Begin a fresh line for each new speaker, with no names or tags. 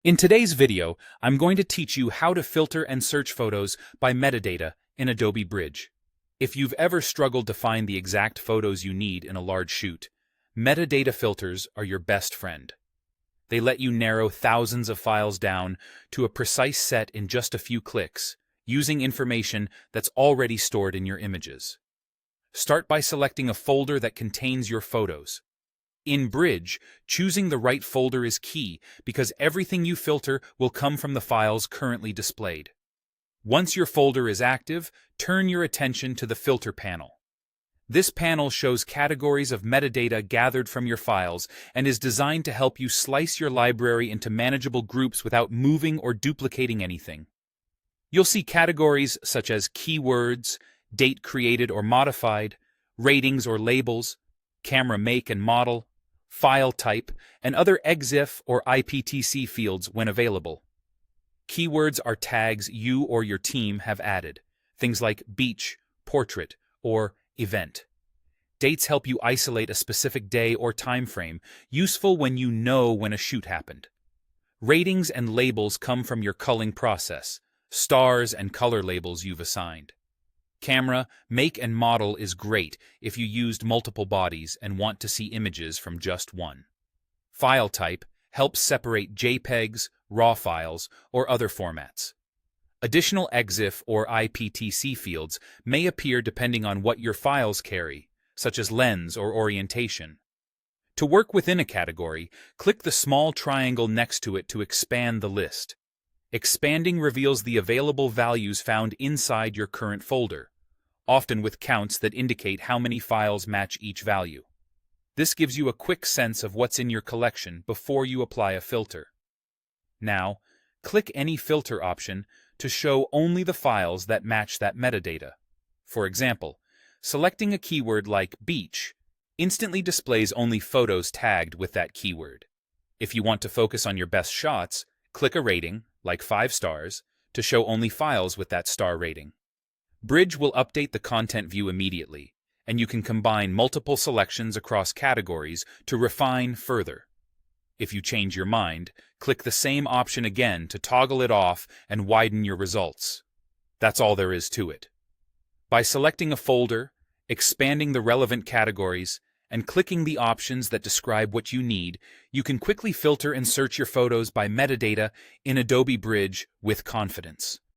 In today's video, I'm going to teach you how to filter and search photos by metadata in Adobe Bridge. If you've ever struggled to find the exact photos you need in a large shoot, metadata filters are your best friend. They let you narrow thousands of files down to a precise set in just a few clicks, using information that's already stored in your images. Start by selecting a folder that contains your photos. In Bridge, choosing the right folder is key because everything you filter will come from the files currently displayed. Once your folder is active, turn your attention to the Filter panel. This panel shows categories of metadata gathered from your files and is designed to help you slice your library into manageable groups without moving or duplicating anything. You'll see categories such as keywords, date created or modified, ratings or labels, camera make and model, file type, and other EXIF or IPTC fields when available. Keywords are tags you or your team have added, things like beach, portrait, or event. Dates help you isolate a specific day or time frame, useful when you know when a shoot happened. Ratings and labels come from your culling process, stars and color labels you've assigned. Camera, make and model is great if you used multiple bodies and want to see images from just one. File type helps separate JPEGs, RAW files, or other formats. Additional EXIF or IPTC fields may appear depending on what your files carry, such as lens or orientation. To work within a category, click the small triangle next to it to expand the list. Expanding reveals the available values found inside your current folder, often with counts that indicate how many files match each value. This gives you a quick sense of what's in your collection before you apply a filter. Now, click any filter option to show only the files that match that metadata. For example, selecting a keyword like beach instantly displays only photos tagged with that keyword. If you want to focus on your best shots, click a rating, like 5 stars, to show only files with that star rating. Bridge will update the content view immediately, and you can combine multiple selections across categories to refine further. If you change your mind, click the same option again to toggle it off and widen your results. That's all there is to it. By selecting a folder, expanding the relevant categories, and clicking the options that describe what you need, you can quickly filter and search your photos by metadata in Adobe Bridge with confidence.